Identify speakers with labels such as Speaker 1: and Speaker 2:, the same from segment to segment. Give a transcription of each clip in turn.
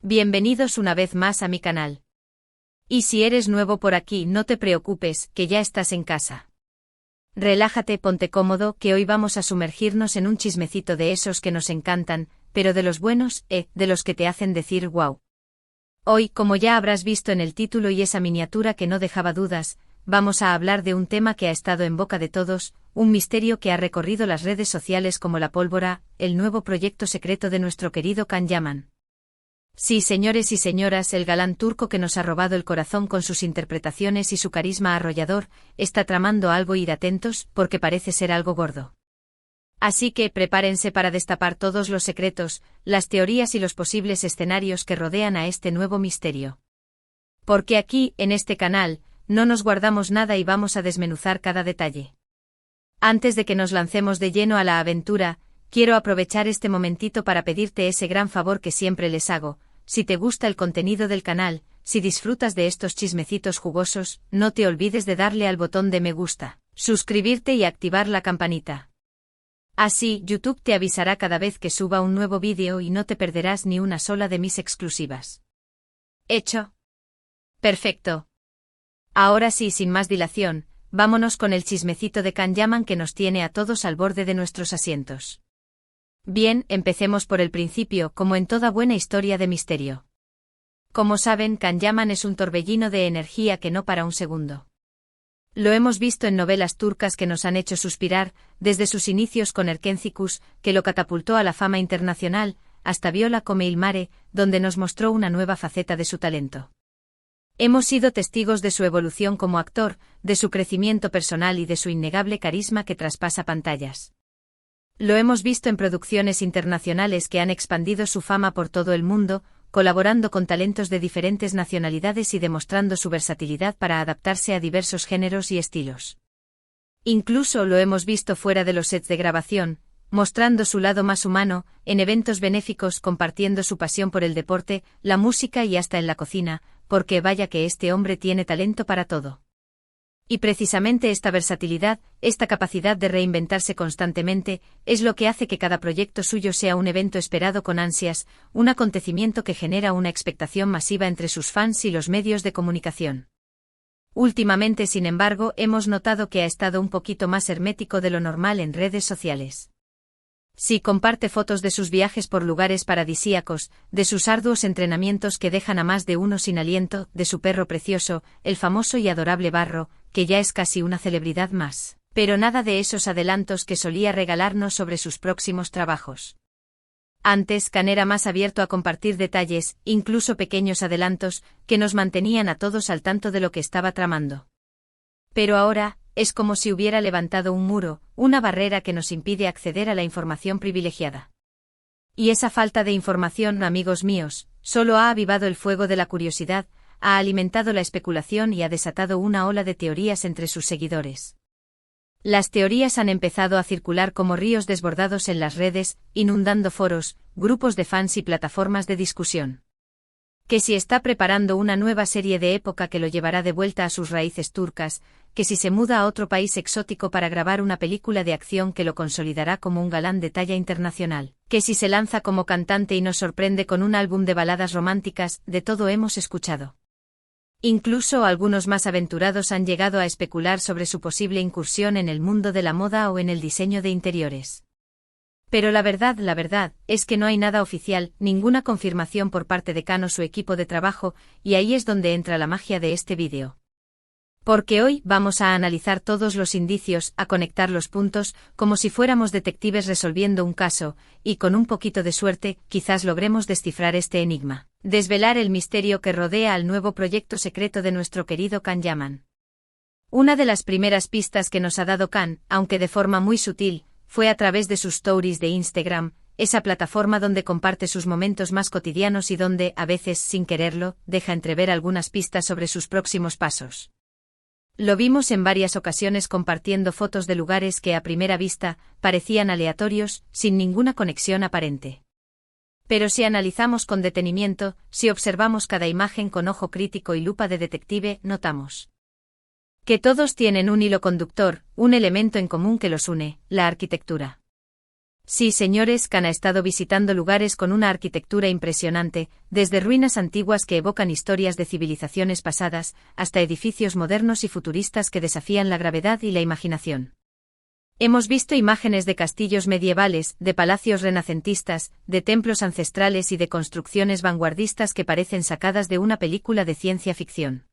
Speaker 1: Bienvenidos una vez más a mi canal. Y si eres nuevo por aquí, no te preocupes, que ya estás en casa. Relájate, ponte cómodo, que hoy vamos a sumergirnos en un chismecito de esos que nos encantan, pero de los buenos, de los que te hacen decir wow. Hoy, como ya habrás visto en el título y esa miniatura que no dejaba dudas, vamos a hablar de un tema que ha estado en boca de todos, un misterio que ha recorrido las redes sociales como la pólvora, el nuevo proyecto secreto de nuestro querido Can Yaman. Sí, señores y señoras, el galán turco que nos ha robado el corazón con sus interpretaciones y su carisma arrollador, está tramando algo. Ir atentos, porque parece ser algo gordo. Así que prepárense para destapar todos los secretos, las teorías y los posibles escenarios que rodean a este nuevo misterio. Porque aquí, en este canal, no nos guardamos nada y vamos a desmenuzar cada detalle. Antes de que nos lancemos de lleno a la aventura, quiero aprovechar este momentito para pedirte ese gran favor que siempre les hago. Si te gusta el contenido del canal, si disfrutas de estos chismecitos jugosos, no te olvides de darle al botón de me gusta, suscribirte y activar la campanita. Así, YouTube te avisará cada vez que suba un nuevo vídeo y no te perderás ni una sola de mis exclusivas. ¿Hecho? Perfecto. Ahora sí, sin más dilación, vámonos con el chismecito de Can Yaman que nos tiene a todos al borde de nuestros asientos. Bien, empecemos por el principio, como en toda buena historia de misterio. Como saben, Can Yaman es un torbellino de energía que no para un segundo. Lo hemos visto en novelas turcas que nos han hecho suspirar, desde sus inicios con Erkencikus, que lo catapultó a la fama internacional, hasta Viola come il mare, donde nos mostró una nueva faceta de su talento. Hemos sido testigos de su evolución como actor, de su crecimiento personal y de su innegable carisma que traspasa pantallas. Lo hemos visto en producciones internacionales que han expandido su fama por todo el mundo, colaborando con talentos de diferentes nacionalidades y demostrando su versatilidad para adaptarse a diversos géneros y estilos. Incluso lo hemos visto fuera de los sets de grabación, mostrando su lado más humano, en eventos benéficos, compartiendo su pasión por el deporte, la música y hasta en la cocina, porque vaya que este hombre tiene talento para todo. Y precisamente esta versatilidad, esta capacidad de reinventarse constantemente, es lo que hace que cada proyecto suyo sea un evento esperado con ansias, un acontecimiento que genera una expectación masiva entre sus fans y los medios de comunicación. Últimamente, sin embargo, hemos notado que ha estado un poquito más hermético de lo normal en redes sociales. Sí, comparte fotos de sus viajes por lugares paradisíacos, de sus arduos entrenamientos que dejan a más de uno sin aliento, de su perro precioso, el famoso y adorable Barro, que ya es casi una celebridad más, pero nada de esos adelantos que solía regalarnos sobre sus próximos trabajos. Antes, Can era más abierto a compartir detalles, incluso pequeños adelantos, que nos mantenían a todos al tanto de lo que estaba tramando. Pero ahora, es como si hubiera levantado un muro, una barrera que nos impide acceder a la información privilegiada. Y esa falta de información, amigos míos, solo ha avivado el fuego de la curiosidad, ha alimentado la especulación y ha desatado una ola de teorías entre sus seguidores. Las teorías han empezado a circular como ríos desbordados en las redes, inundando foros, grupos de fans y plataformas de discusión. Que si está preparando una nueva serie de época que lo llevará de vuelta a sus raíces turcas, que si se muda a otro país exótico para grabar una película de acción que lo consolidará como un galán de talla internacional, que si se lanza como cantante y nos sorprende con un álbum de baladas románticas, de todo hemos escuchado. Incluso algunos más aventurados han llegado a especular sobre su posible incursión en el mundo de la moda o en el diseño de interiores. Pero la verdad, es que no hay nada oficial, ninguna confirmación por parte de Can o su equipo de trabajo, y ahí es donde entra la magia de este vídeo. Porque hoy vamos a analizar todos los indicios, a conectar los puntos, como si fuéramos detectives resolviendo un caso, y con un poquito de suerte, quizás logremos descifrar este enigma, desvelar el misterio que rodea al nuevo proyecto secreto de nuestro querido Can Yaman. Una de las primeras pistas que nos ha dado Can, aunque de forma muy sutil, fue a través de sus stories de Instagram, esa plataforma donde comparte sus momentos más cotidianos y donde, a veces sin quererlo, deja entrever algunas pistas sobre sus próximos pasos. Lo vimos en varias ocasiones compartiendo fotos de lugares que a primera vista parecían aleatorios, sin ninguna conexión aparente. Pero si analizamos con detenimiento, si observamos cada imagen con ojo crítico y lupa de detective, notamos que todos tienen un hilo conductor, un elemento en común que los une, la arquitectura. Sí, señores, Khan ha estado visitando lugares con una arquitectura impresionante, desde ruinas antiguas que evocan historias de civilizaciones pasadas, hasta edificios modernos y futuristas que desafían la gravedad y la imaginación. Hemos visto imágenes de castillos medievales, de palacios renacentistas, de templos ancestrales y de construcciones vanguardistas que parecen sacadas de una película de ciencia ficción.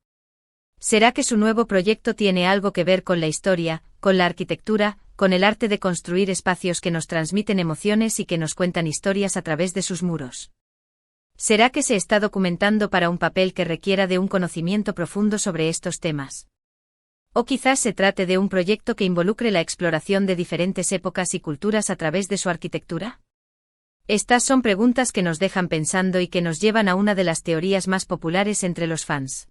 Speaker 1: ¿Será que su nuevo proyecto tiene algo que ver con la historia, con la arquitectura, con el arte de construir espacios que nos transmiten emociones y que nos cuentan historias a través de sus muros? ¿Será que se está documentando para un papel que requiera de un conocimiento profundo sobre estos temas? O quizás se trate de un proyecto que involucre la exploración de diferentes épocas y culturas a través de su arquitectura. Estas son preguntas que nos dejan pensando y que nos llevan a una de las teorías más populares entre los fans.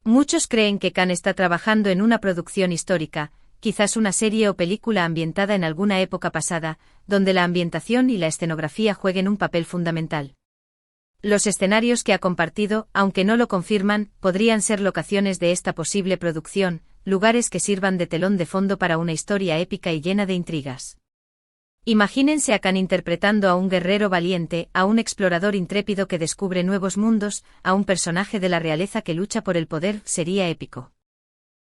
Speaker 1: Muchos creen que Khan está trabajando en una producción histórica, quizás una serie o película ambientada en alguna época pasada, donde la ambientación y la escenografía jueguen un papel fundamental. Los escenarios que ha compartido, aunque no lo confirman, podrían ser locaciones de esta posible producción, lugares que sirvan de telón de fondo para una historia épica y llena de intrigas. Imagínense a Khan interpretando a un guerrero valiente, a un explorador intrépido que descubre nuevos mundos, a un personaje de la realeza que lucha por el poder. Sería épico.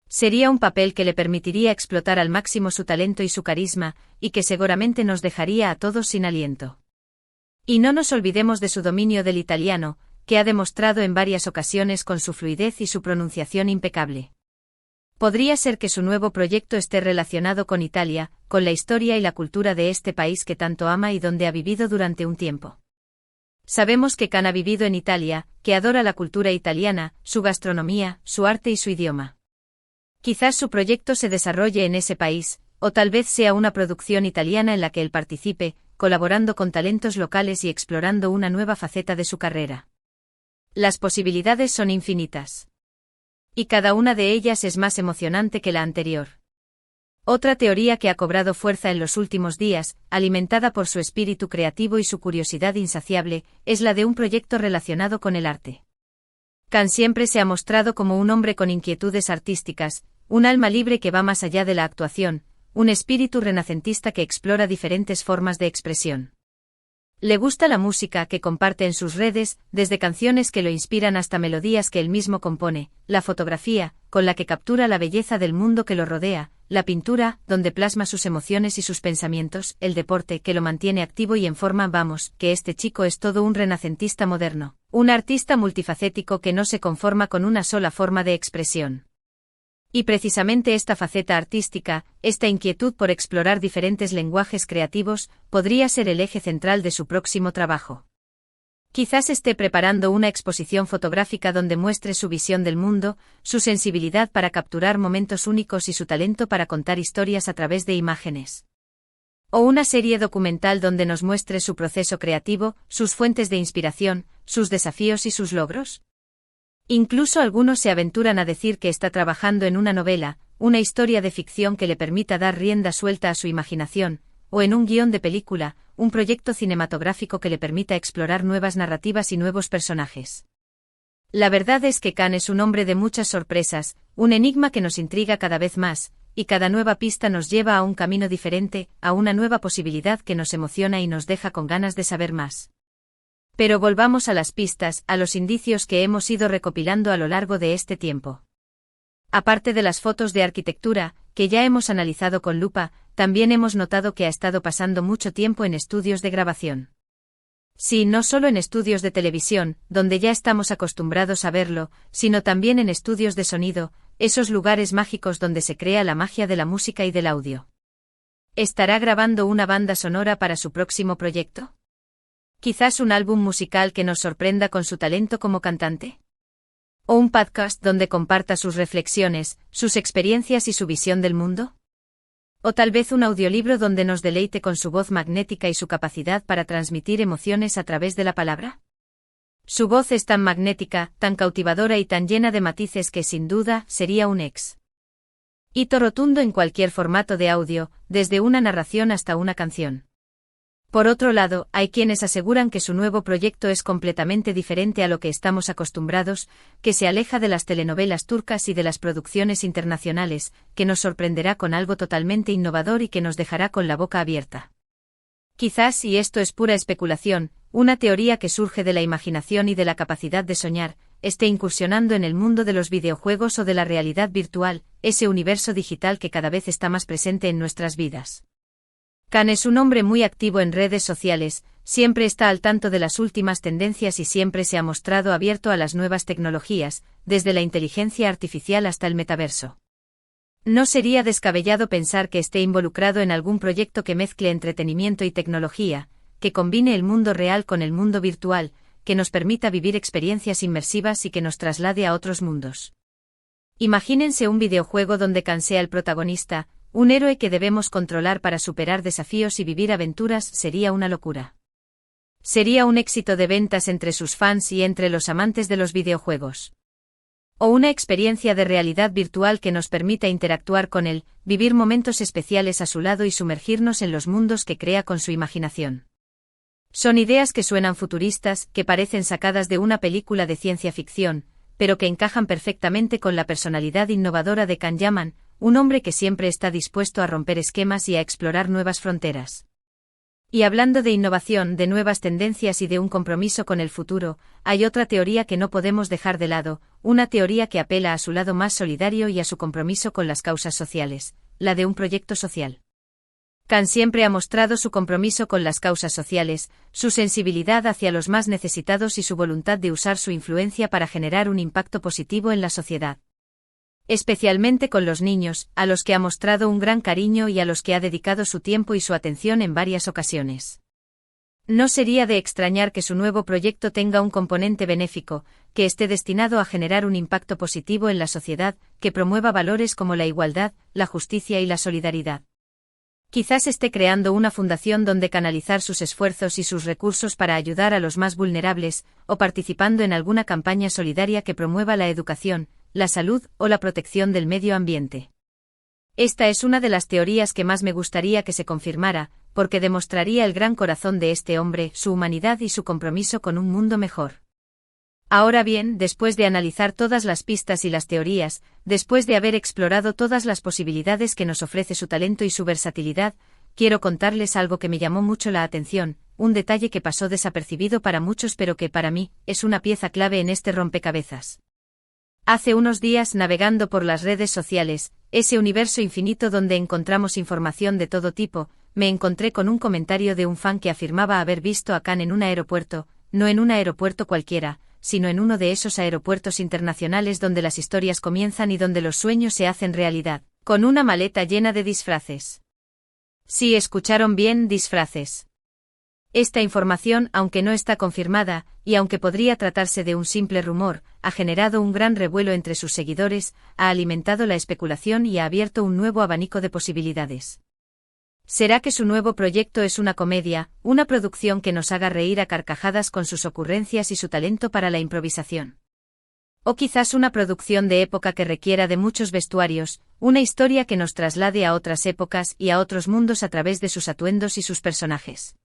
Speaker 1: Sería un papel que le permitiría explotar al máximo su talento y su carisma, y que seguramente nos dejaría a todos sin aliento. Y no nos olvidemos de su dominio del italiano, que ha demostrado en varias ocasiones con su fluidez y su pronunciación impecable. Podría ser que su nuevo proyecto esté relacionado con Italia, con la historia y la cultura de este país que tanto ama y donde ha vivido durante un tiempo. Sabemos que Khan ha vivido en Italia, que adora la cultura italiana, su gastronomía, su arte y su idioma. Quizás su proyecto se desarrolle en ese país, o tal vez sea una producción italiana en la que él participe, colaborando con talentos locales y explorando una nueva faceta de su carrera. Las posibilidades son infinitas. Y cada una de ellas es más emocionante que la anterior. Otra teoría que ha cobrado fuerza en los últimos días, alimentada por su espíritu creativo y su curiosidad insaciable, es la de un proyecto relacionado con el arte. Khan siempre se ha mostrado como un hombre con inquietudes artísticas, un alma libre que va más allá de la actuación, un espíritu renacentista que explora diferentes formas de expresión. Le gusta la música que comparte en sus redes, desde canciones que lo inspiran hasta melodías que él mismo compone, la fotografía, con la que captura la belleza del mundo que lo rodea, la pintura, donde plasma sus emociones y sus pensamientos, el deporte que lo mantiene activo y en forma. Vamos, que este chico es todo un renacentista moderno, un artista multifacético que no se conforma con una sola forma de expresión. Y precisamente esta faceta artística, esta inquietud por explorar diferentes lenguajes creativos, podría ser el eje central de su próximo trabajo. Quizás esté preparando una exposición fotográfica donde muestre su visión del mundo, su sensibilidad para capturar momentos únicos y su talento para contar historias a través de imágenes. O una serie documental donde nos muestre su proceso creativo, sus fuentes de inspiración, sus desafíos y sus logros. Incluso algunos se aventuran a decir que está trabajando en una novela, una historia de ficción que le permita dar rienda suelta a su imaginación, o en un guión de película, un proyecto cinematográfico que le permita explorar nuevas narrativas y nuevos personajes. La verdad es que Khan es un hombre de muchas sorpresas, un enigma que nos intriga cada vez más, y cada nueva pista nos lleva a un camino diferente, a una nueva posibilidad que nos emociona y nos deja con ganas de saber más. Pero volvamos a las pistas, a los indicios que hemos ido recopilando a lo largo de este tiempo. Aparte de las fotos de arquitectura, que ya hemos analizado con lupa, también hemos notado que ha estado pasando mucho tiempo en estudios de grabación. Sí, no solo en estudios de televisión, donde ya estamos acostumbrados a verlo, sino también en estudios de sonido, esos lugares mágicos donde se crea la magia de la música y del audio. ¿Estará grabando una banda sonora para su próximo proyecto? ¿Quizás un álbum musical que nos sorprenda con su talento como cantante? ¿O un podcast donde comparta sus reflexiones, sus experiencias y su visión del mundo? ¿O tal vez un audiolibro donde nos deleite con su voz magnética y su capacidad para transmitir emociones a través de la palabra? Su voz es tan magnética, tan cautivadora y tan llena de matices que sin duda sería un hito rotundo en cualquier formato de audio, desde una narración hasta una canción. Por otro lado, hay quienes aseguran que su nuevo proyecto es completamente diferente a lo que estamos acostumbrados, que se aleja de las telenovelas turcas y de las producciones internacionales, que nos sorprenderá con algo totalmente innovador y que nos dejará con la boca abierta. Quizás, y esto es pura especulación, una teoría que surge de la imaginación y de la capacidad de soñar, esté incursionando en el mundo de los videojuegos o de la realidad virtual, ese universo digital que cada vez está más presente en nuestras vidas. Khan es un hombre muy activo en redes sociales, siempre está al tanto de las últimas tendencias y siempre se ha mostrado abierto a las nuevas tecnologías, desde la inteligencia artificial hasta el metaverso. No sería descabellado pensar que esté involucrado en algún proyecto que mezcle entretenimiento y tecnología, que combine el mundo real con el mundo virtual, que nos permita vivir experiencias inmersivas y que nos traslade a otros mundos. Imagínense un videojuego donde Khan sea el protagonista, un héroe que debemos controlar para superar desafíos y vivir aventuras. Sería una locura. Sería un éxito de ventas entre sus fans y entre los amantes de los videojuegos. O una experiencia de realidad virtual que nos permita interactuar con él, vivir momentos especiales a su lado y sumergirnos en los mundos que crea con su imaginación. Son ideas que suenan futuristas, que parecen sacadas de una película de ciencia ficción, pero que encajan perfectamente con la personalidad innovadora de Khan Yaman, un hombre que siempre está dispuesto a romper esquemas y a explorar nuevas fronteras. Y hablando de innovación, de nuevas tendencias y de un compromiso con el futuro, hay otra teoría que no podemos dejar de lado, una teoría que apela a su lado más solidario y a su compromiso con las causas sociales, la de un proyecto social. Khan siempre ha mostrado su compromiso con las causas sociales, su sensibilidad hacia los más necesitados y su voluntad de usar su influencia para generar un impacto positivo en la sociedad. Especialmente con los niños, a los que ha mostrado un gran cariño y a los que ha dedicado su tiempo y su atención en varias ocasiones. No sería de extrañar que su nuevo proyecto tenga un componente benéfico, que esté destinado a generar un impacto positivo en la sociedad, que promueva valores como la igualdad, la justicia y la solidaridad. Quizás esté creando una fundación donde canalizar sus esfuerzos y sus recursos para ayudar a los más vulnerables, o participando en alguna campaña solidaria que promueva la educación, la salud o la protección del medio ambiente. Esta es una de las teorías que más me gustaría que se confirmara, porque demostraría el gran corazón de este hombre, su humanidad y su compromiso con un mundo mejor. Ahora bien, después de analizar todas las pistas y las teorías, después de haber explorado todas las posibilidades que nos ofrece su talento y su versatilidad, quiero contarles algo que me llamó mucho la atención, un detalle que pasó desapercibido para muchos pero que para mí es una pieza clave en este rompecabezas. Hace unos días, navegando por las redes sociales, ese universo infinito donde encontramos información de todo tipo, me encontré con un comentario de un fan que afirmaba haber visto a Khan en un aeropuerto, no en un aeropuerto cualquiera, sino en uno de esos aeropuertos internacionales donde las historias comienzan y donde los sueños se hacen realidad, con una maleta llena de disfraces. Sí, escucharon bien, disfraces. Esta información, aunque no está confirmada, y aunque podría tratarse de un simple rumor, ha generado un gran revuelo entre sus seguidores, ha alimentado la especulación y ha abierto un nuevo abanico de posibilidades. ¿Será que su nuevo proyecto es una comedia, una producción que nos haga reír a carcajadas con sus ocurrencias y su talento para la improvisación? O quizás una producción de época que requiera de muchos vestuarios, una historia que nos traslade a otras épocas y a otros mundos a través de sus atuendos y sus personajes.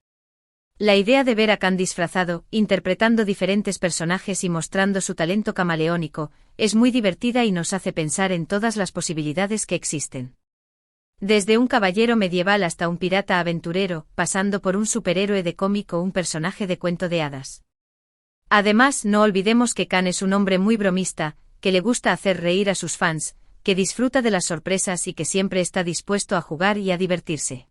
Speaker 1: La idea de ver a Khan disfrazado, interpretando diferentes personajes y mostrando su talento camaleónico, es muy divertida y nos hace pensar en todas las posibilidades que existen. Desde un caballero medieval hasta un pirata aventurero, pasando por un superhéroe de cómic o un personaje de cuento de hadas. Además, no olvidemos que Khan es un hombre muy bromista, que le gusta hacer reír a sus fans, que disfruta de las sorpresas y que siempre está dispuesto a jugar y a divertirse.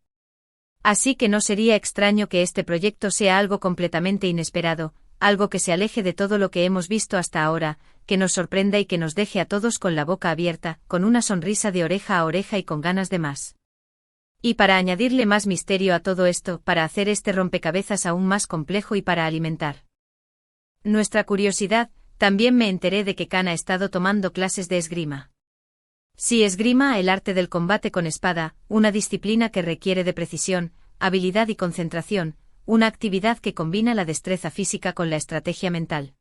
Speaker 1: Así que no sería extraño que este proyecto sea algo completamente inesperado, algo que se aleje de todo lo que hemos visto hasta ahora, que nos sorprenda y que nos deje a todos con la boca abierta, con una sonrisa de oreja a oreja y con ganas de más. Y para añadirle más misterio a todo esto, para hacer este rompecabezas aún más complejo y para alimentar nuestra curiosidad, también me enteré de que Khan ha estado tomando clases de esgrima. Sí, esgrima, el arte del combate con espada, una disciplina que requiere de precisión, habilidad y concentración, una actividad que combina la destreza física con la estrategia mental.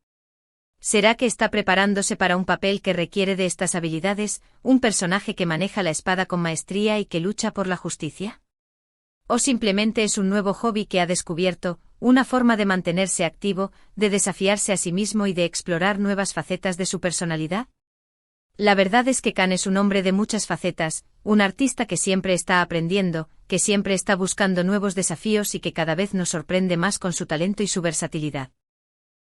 Speaker 1: ¿Será que está preparándose para un papel que requiere de estas habilidades, un personaje que maneja la espada con maestría y que lucha por la justicia? ¿O simplemente es un nuevo hobby que ha descubierto, una forma de mantenerse activo, de desafiarse a sí mismo y de explorar nuevas facetas de su personalidad? La verdad es que Khan es un hombre de muchas facetas, un artista que siempre está aprendiendo, que siempre está buscando nuevos desafíos y que cada vez nos sorprende más con su talento y su versatilidad.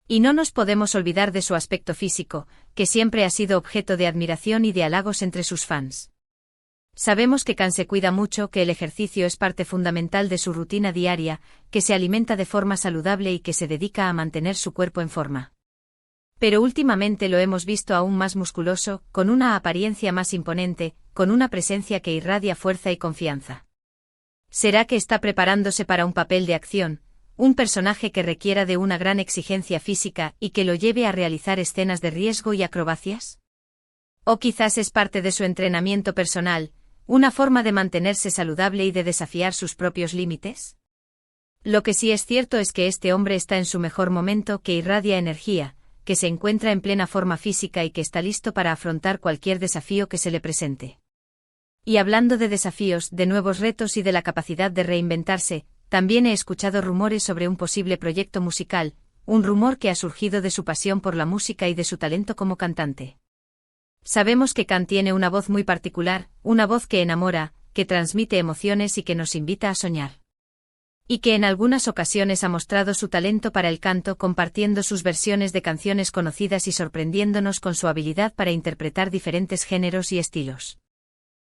Speaker 1: Y no nos podemos olvidar de su aspecto físico, que siempre ha sido objeto de admiración y de halagos entre sus fans. Sabemos que Can se cuida mucho, que el ejercicio es parte fundamental de su rutina diaria, que se alimenta de forma saludable y que se dedica a mantener su cuerpo en forma. Pero últimamente lo hemos visto aún más musculoso, con una apariencia más imponente, con una presencia que irradia fuerza y confianza. ¿Será que está preparándose para un papel de acción, un personaje que requiera de una gran exigencia física y que lo lleve a realizar escenas de riesgo y acrobacias? ¿O quizás es parte de su entrenamiento personal, una forma de mantenerse saludable y de desafiar sus propios límites? Lo que sí es cierto es que este hombre está en su mejor momento, que irradia energía, que se encuentra en plena forma física y que está listo para afrontar cualquier desafío que se le presente. Y hablando de desafíos, de nuevos retos y de la capacidad de reinventarse, también he escuchado rumores sobre un posible proyecto musical, un rumor que ha surgido de su pasión por la música y de su talento como cantante. Sabemos que Can tiene una voz muy particular, una voz que enamora, que transmite emociones y que nos invita a soñar. Y que en algunas ocasiones ha mostrado su talento para el canto compartiendo sus versiones de canciones conocidas y sorprendiéndonos con su habilidad para interpretar diferentes géneros y estilos.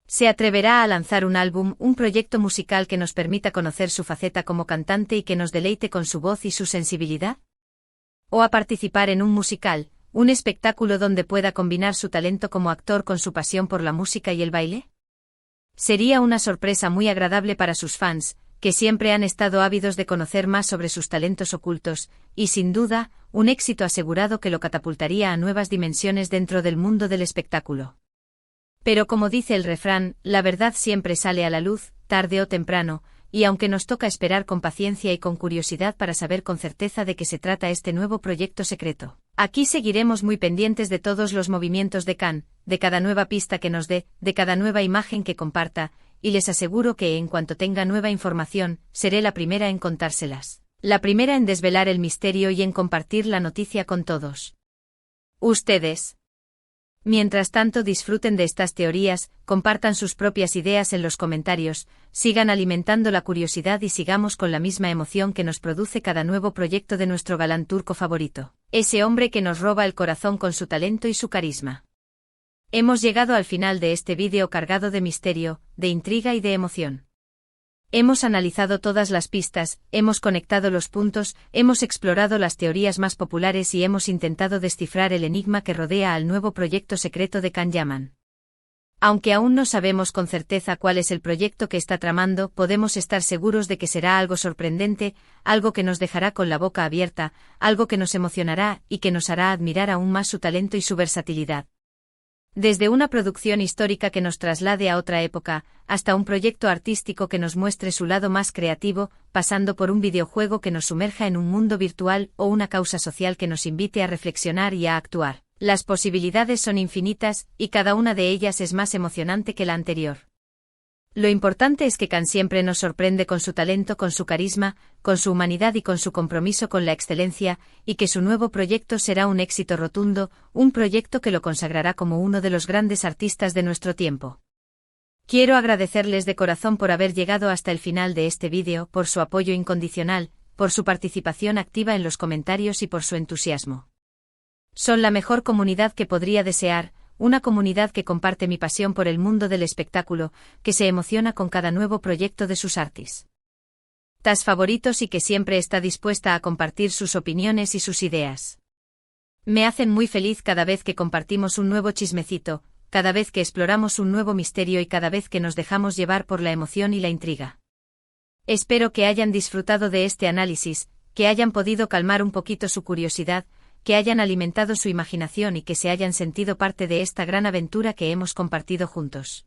Speaker 1: ¿Se atreverá a lanzar un álbum, un proyecto musical que nos permita conocer su faceta como cantante y que nos deleite con su voz y su sensibilidad? ¿O a participar en un musical, un espectáculo donde pueda combinar su talento como actor con su pasión por la música y el baile? Sería una sorpresa muy agradable para sus fans, que siempre han estado ávidos de conocer más sobre sus talentos ocultos, y sin duda, un éxito asegurado que lo catapultaría a nuevas dimensiones dentro del mundo del espectáculo. Pero como dice el refrán, la verdad siempre sale a la luz, tarde o temprano, y aunque nos toca esperar con paciencia y con curiosidad para saber con certeza de qué se trata este nuevo proyecto secreto, aquí seguiremos muy pendientes de todos los movimientos de Can, de cada nueva pista que nos dé, de cada nueva imagen que comparta, y les aseguro que en cuanto tenga nueva información, seré la primera en contárselas, la primera en desvelar el misterio y en compartir la noticia con todos ustedes. Mientras tanto, disfruten de estas teorías, compartan sus propias ideas en los comentarios, sigan alimentando la curiosidad y sigamos con la misma emoción que nos produce cada nuevo proyecto de nuestro galán turco favorito, ese hombre que nos roba el corazón con su talento y su carisma. Hemos llegado al final de este vídeo cargado de misterio, de intriga y de emoción. Hemos analizado todas las pistas, hemos conectado los puntos, hemos explorado las teorías más populares y hemos intentado descifrar el enigma que rodea al nuevo proyecto secreto de Can Yaman. Aunque aún no sabemos con certeza cuál es el proyecto que está tramando, podemos estar seguros de que será algo sorprendente, algo que nos dejará con la boca abierta, algo que nos emocionará y que nos hará admirar aún más su talento y su versatilidad. Desde una producción histórica que nos traslade a otra época, hasta un proyecto artístico que nos muestre su lado más creativo, pasando por un videojuego que nos sumerja en un mundo virtual o una causa social que nos invite a reflexionar y a actuar. Las posibilidades son infinitas, y cada una de ellas es más emocionante que la anterior. Lo importante es que Can siempre nos sorprende con su talento, con su carisma, con su humanidad y con su compromiso con la excelencia, y que su nuevo proyecto será un éxito rotundo, un proyecto que lo consagrará como uno de los grandes artistas de nuestro tiempo. Quiero agradecerles de corazón por haber llegado hasta el final de este vídeo, por su apoyo incondicional, por su participación activa en los comentarios y por su entusiasmo. Son la mejor comunidad que podría desear, una comunidad que comparte mi pasión por el mundo del espectáculo, que se emociona con cada nuevo proyecto de sus artistas favoritos y que siempre está dispuesta a compartir sus opiniones y sus ideas. Me hacen muy feliz cada vez que compartimos un nuevo chismecito, cada vez que exploramos un nuevo misterio y cada vez que nos dejamos llevar por la emoción y la intriga. Espero que hayan disfrutado de este análisis, que hayan podido calmar un poquito su curiosidad, que hayan alimentado su imaginación y que se hayan sentido parte de esta gran aventura que hemos compartido juntos.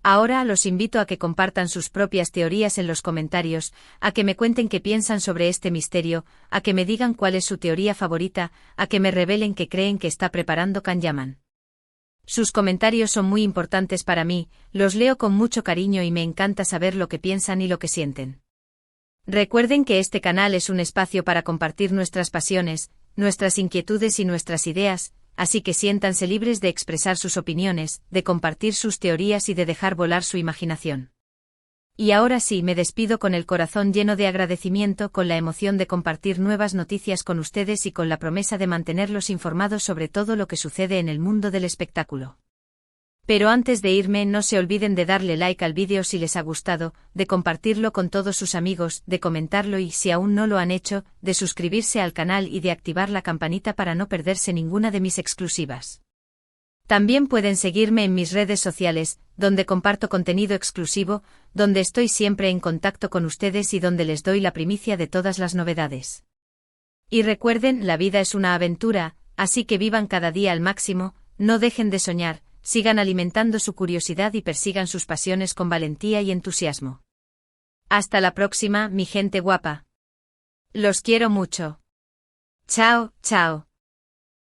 Speaker 1: Ahora los invito a que compartan sus propias teorías en los comentarios, a que me cuenten qué piensan sobre este misterio, a que me digan cuál es su teoría favorita, a que me revelen qué creen que está preparando Can Yaman. Sus comentarios son muy importantes para mí, los leo con mucho cariño y me encanta saber lo que piensan y lo que sienten. Recuerden que este canal es un espacio para compartir nuestras pasiones, nuestras inquietudes y nuestras ideas, así que siéntanse libres de expresar sus opiniones, de compartir sus teorías y de dejar volar su imaginación. Y ahora sí, me despido con el corazón lleno de agradecimiento, con la emoción de compartir nuevas noticias con ustedes y con la promesa de mantenerlos informados sobre todo lo que sucede en el mundo del espectáculo. Pero antes de irme, no se olviden de darle like al vídeo si les ha gustado, de compartirlo con todos sus amigos, de comentarlo y, si aún no lo han hecho, de suscribirse al canal y de activar la campanita para no perderse ninguna de mis exclusivas. También pueden seguirme en mis redes sociales, donde comparto contenido exclusivo, donde estoy siempre en contacto con ustedes y donde les doy la primicia de todas las novedades. Y recuerden, la vida es una aventura, así que vivan cada día al máximo, no dejen de soñar, sigan alimentando su curiosidad y persigan sus pasiones con valentía y entusiasmo. Hasta la próxima, mi gente guapa. Los quiero mucho. Chao, chao.